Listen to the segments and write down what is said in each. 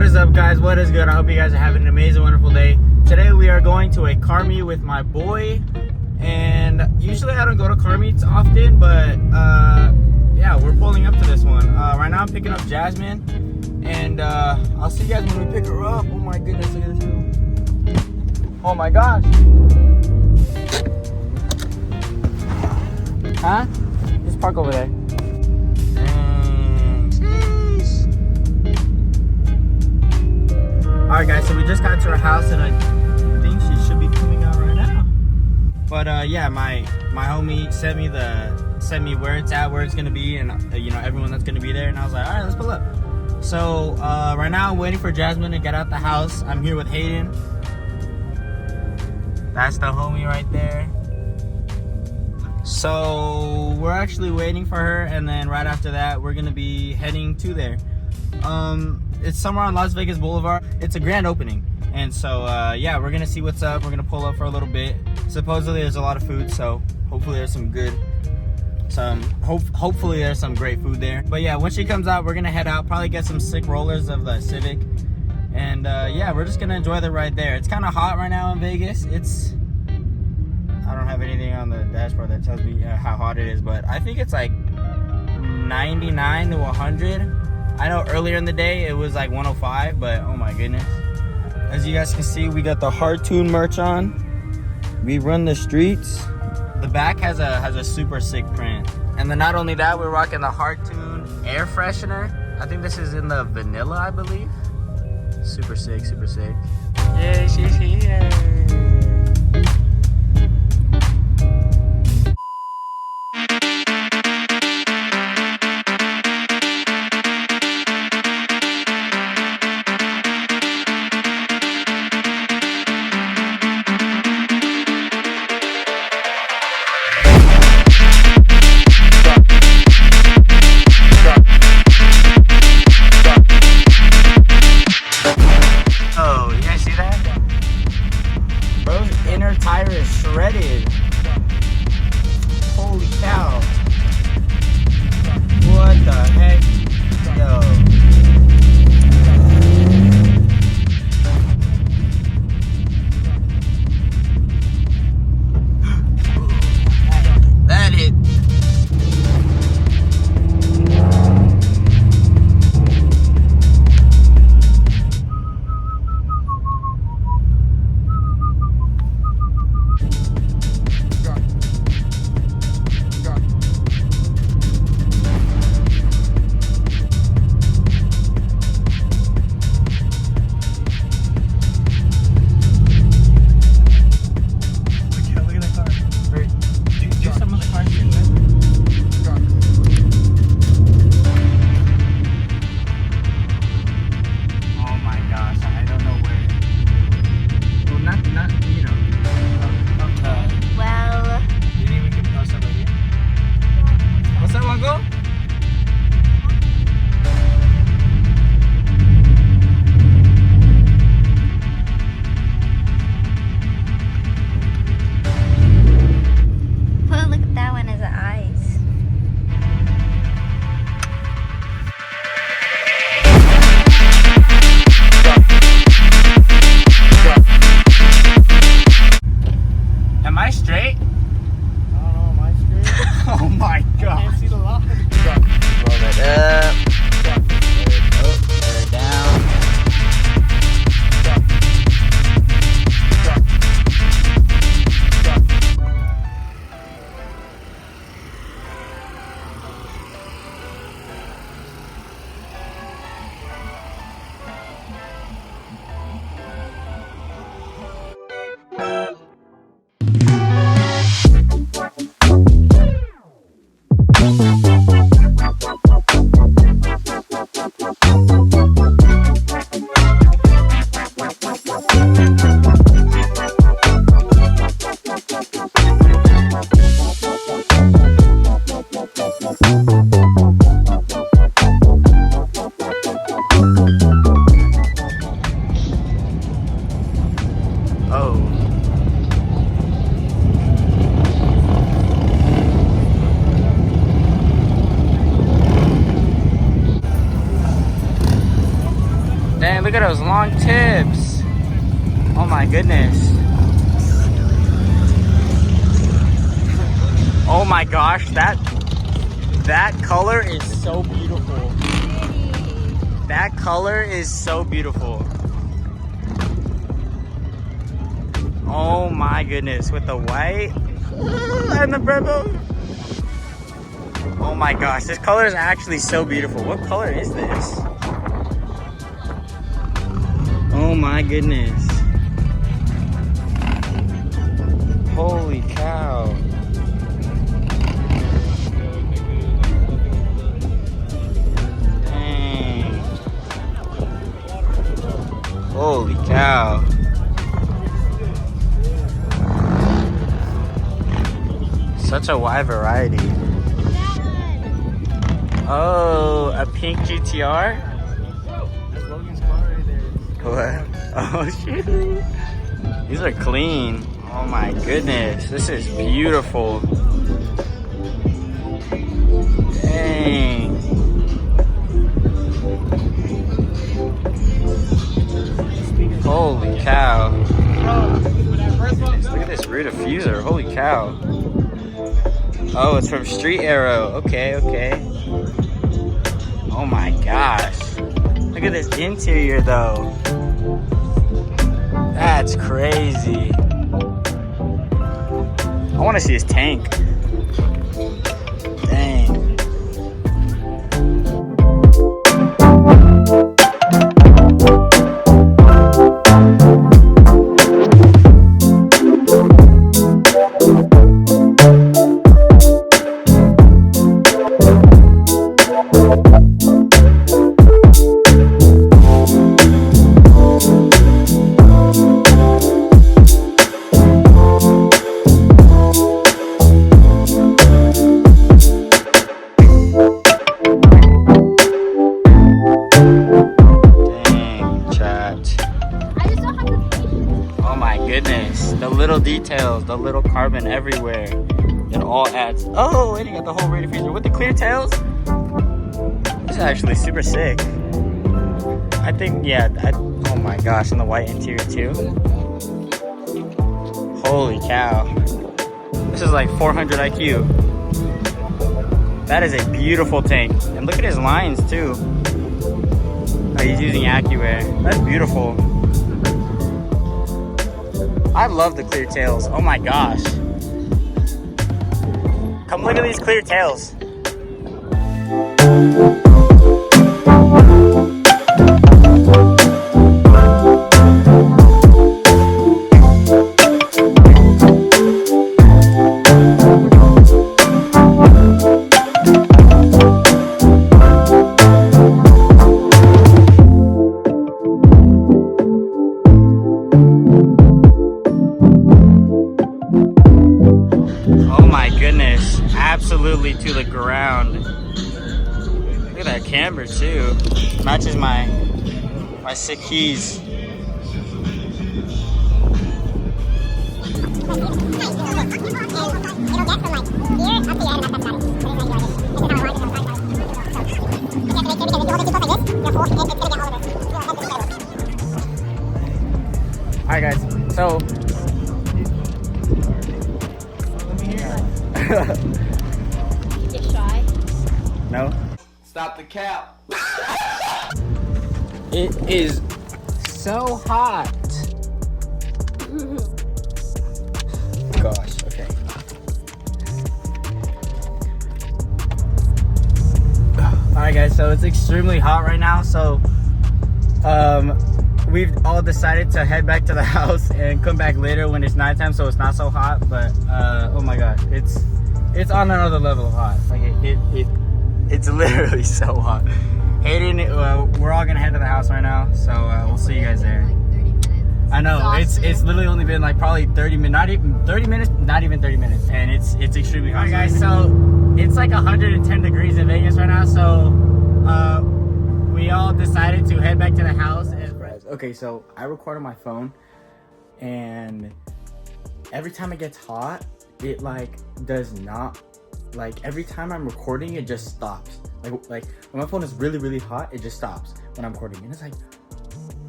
is up, guys? What is good? I hope you guys are having an amazing, wonderful day. Today we are going to a car meet with my boy, and usually I don't go to car meets often, but yeah, we're pulling up to this one. Right now I'm picking up Jasmine, and I'll see you guys when we pick her up. Oh my goodness, look at this. Oh my gosh. Huh? Just park over there. Alright guys, so we just got to her house and I think she should be coming out right now. But yeah, my homie sent me where it's at, where it's gonna be, and you know, everyone that's gonna be there, and I was like, alright, let's pull up. So right now I'm waiting for Jasmine to get out the house. I'm here with Hayden. That's the homie right there. So we're actually waiting for her, and then right after that we're gonna be heading to there. It's somewhere on Las Vegas Boulevard. It's a grand opening, and so yeah, we're gonna see what's up. We're gonna pull up for a little bit. Supposedly there's a lot of food, so hopefully there's hopefully there's some great food there. But yeah, when she comes out, we're gonna head out, probably get some sick rollers of the Civic, and yeah, we're just gonna enjoy the ride there. It's kind of hot right now in Vegas. I don't have anything on the dashboard that tells me how hot it is, but I think it's like 99 to 100. I know earlier in the day it was like 105, but oh my goodness. As you guys can see, we got the Heartoon merch on. We run the streets. The back has a super sick print. And then not only that, we're rocking the Heartoon air freshener. I think this is in the vanilla, I believe. Super sick, super sick. Yay, she's here. Bro, Dang, look at those long tips. Oh my goodness. Oh my gosh, that color is so beautiful. That color is so beautiful. Oh my goodness, with the white and the purple. Oh my gosh, this color is actually so beautiful. What color is this? Oh my goodness. Holy cow. Dang. Holy cow. Such a wide variety. Oh, a pink GTR? That's Logan's car right there. What? Oh shoot. These are clean. Oh my goodness. This is beautiful. Dang. Holy cow. Look at this rear diffuser. Holy cow. Oh, it's from Street Arrow. Okay, okay. Oh my gosh. Look at this interior though. That's crazy. I want to see his tank. Dang. The little details, the little carbon everywhere, it all adds. Oh, and you got the whole rear diffuser with the clear tails. This is actually super sick. I think, yeah. Oh my gosh, and the white interior too. Holy cow! This is like 400 IQ. That is a beautiful tank, and look at his lines too. Oh, he's using AccuAir. That's beautiful. I love the clear tails. Oh my gosh. Come look at these clear tails. Absolutely to the ground. Look at that camber too. Matches my sick keys. Alright guys, so You're shy? no. Stop the cap. It is so hot. Gosh, okay. Alright guys, so it's extremely hot right now, so we've all decided to head back to the house and come back later when it's nighttime, so it's not so hot. But oh my gosh, it's on another level of hot. Like it's literally so hot. Hayden, we're all gonna head to the house right now, so we'll see you guys there. Like 30 minutes. I know, it's literally only been like probably 30 minutes, not even 30 minutes, and it's extremely hot. Alright guys, so it's like 110 degrees in Vegas right now, so we all decided to head back to the house. Okay, so I record on my phone, and every time it gets hot, it like does not, like every time I'm recording, it just stops. Like when my phone is really hot, it just stops when I'm recording, and it's like,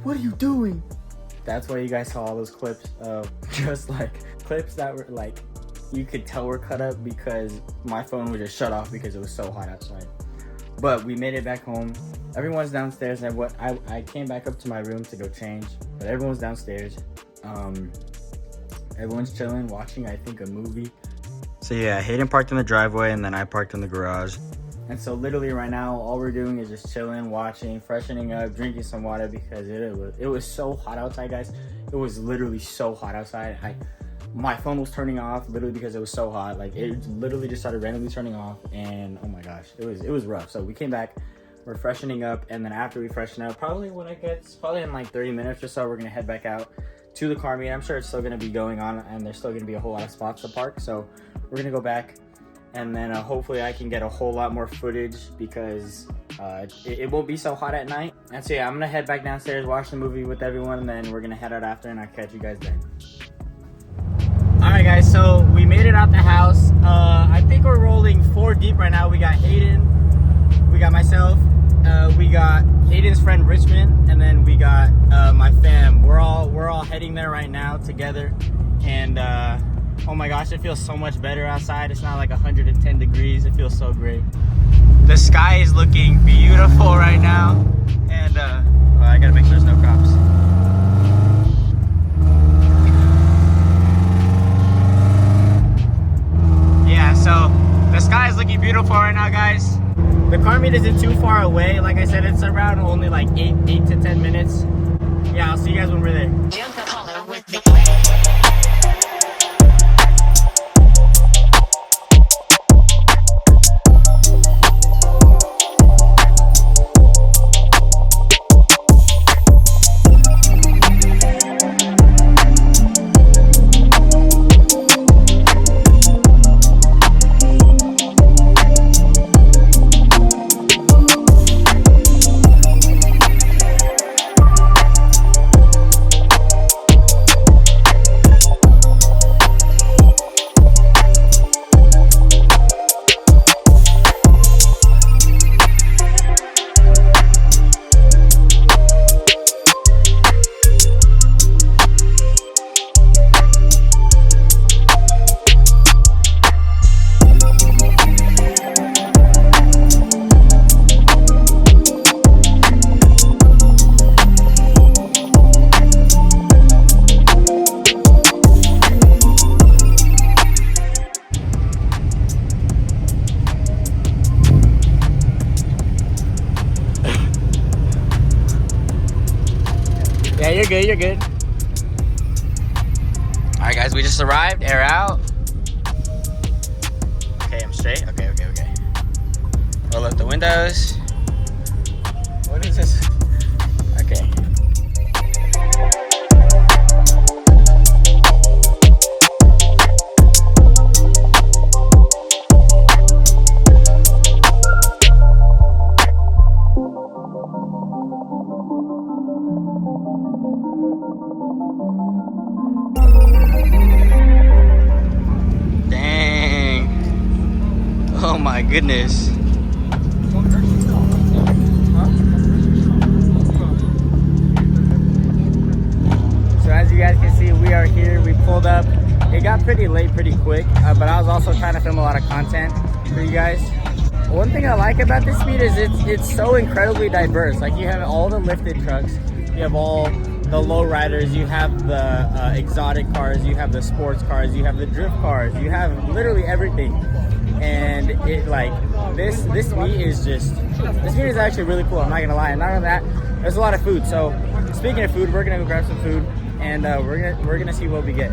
what are you doing? That's why you guys saw all those clips of just like clips that were like, you could tell were cut up because my phone would just shut off because it was so hot outside. But we made it back home. Everyone's downstairs. And I came back up to my room to go change, but everyone's downstairs. Everyone's chilling, watching, I think, a movie. So yeah, Hayden parked in the driveway and then I parked in the garage. And so literally right now, all we're doing is just chilling, watching, freshening up, drinking some water because it was so hot outside, guys. It was literally so hot outside. My phone was turning off literally because it was so hot. Like, it literally just started randomly turning off, and oh my gosh, it was rough. So we came back, we're freshening up, and then after we freshen up, probably in like 30 minutes or so, we're gonna head back out to the car meet. I'm sure it's still gonna be going on, and there's still gonna be a whole lot of spots to park. So we're gonna go back, and then hopefully I can get a whole lot more footage because it won't be so hot at night. And so yeah, I'm gonna head back downstairs, watch the movie with everyone, and then we're gonna head out after, and I'll catch you guys then. Alright guys, so we made it out the house. I think we're rolling 4 deep right now. We got Hayden, we got myself, we got Hayden's friend Richmond, and then we got my fam. We're all heading there right now together, and oh my gosh, it feels so much better outside. It's not like 110 degrees. It feels so great. The sky is looking beautiful right now, and well, I gotta make sure there's no cops. Yeah, so the sky is looking beautiful right now, guys. The car meet isn't too far away. Like I said, it's around only like 8 to 10 minutes. Yeah, I'll see you guys when we're there. Yeah, you're good, you're good. All right, guys, we just arrived, air out. Okay, I'm straight, okay. Roll up the windows. What is this? Okay. Oh my goodness. So as you guys can see, we are here. We pulled up. It got pretty late pretty quick, but I was also trying to film a lot of content for you guys. One thing I like about this meet is it's so incredibly diverse. Like, you have all the lifted trucks, you have all the low riders, you have the exotic cars, you have the sports cars, you have the drift cars, you have literally everything. And it, like, this meet is actually really cool. I'm not gonna lie. And not only that, there's a lot of food. So speaking of food, we're gonna go grab some food, and we're gonna see what we get.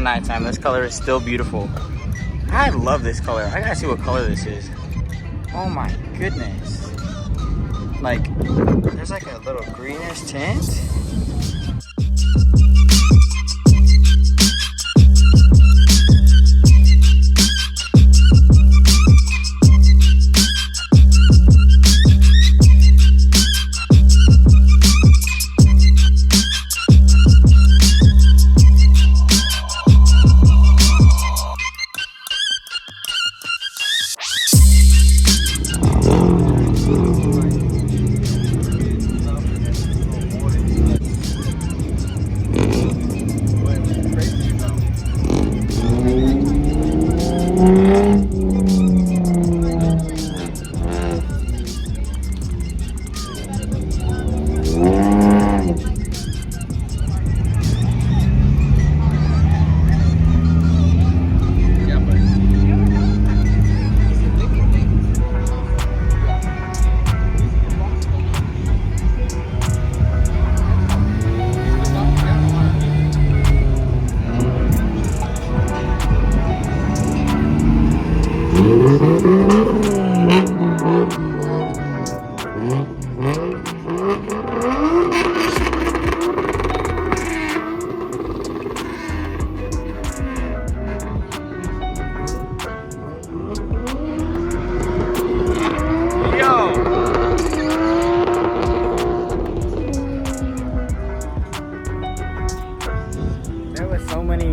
at nighttime. This color is still beautiful. I love this color. I gotta see what color this is. Oh my goodness. Like, there's like a little greenish tint.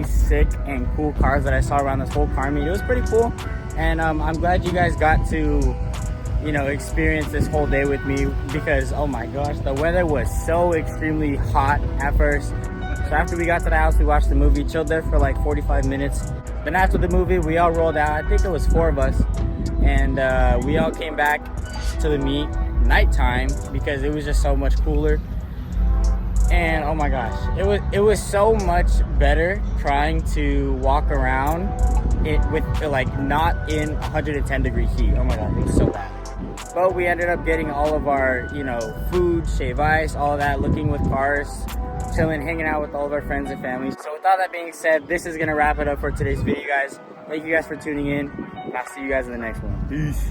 Sick and cool cars that I saw around this whole car meet. It was pretty cool, and I'm glad you guys got to, you know, experience this whole day with me, because oh my gosh, the weather was so extremely hot at first. So after we got to the house, we watched the movie, chilled there for like 45 minutes. Then after the movie, we all rolled out. I think it was 4 of us, and we all came back to the meet nighttime because it was just so much cooler. And oh my gosh, it was so much better trying to walk around it with like not in 110 degree heat. Oh my god, it was so bad. But we ended up getting all of our, you know, food, shave ice, all of that, looking with cars, chilling, hanging out with all of our friends and family. So with all that being said, this is gonna wrap it up for today's video, guys. Thank you guys for tuning in, and I'll see you guys in the next one. Peace.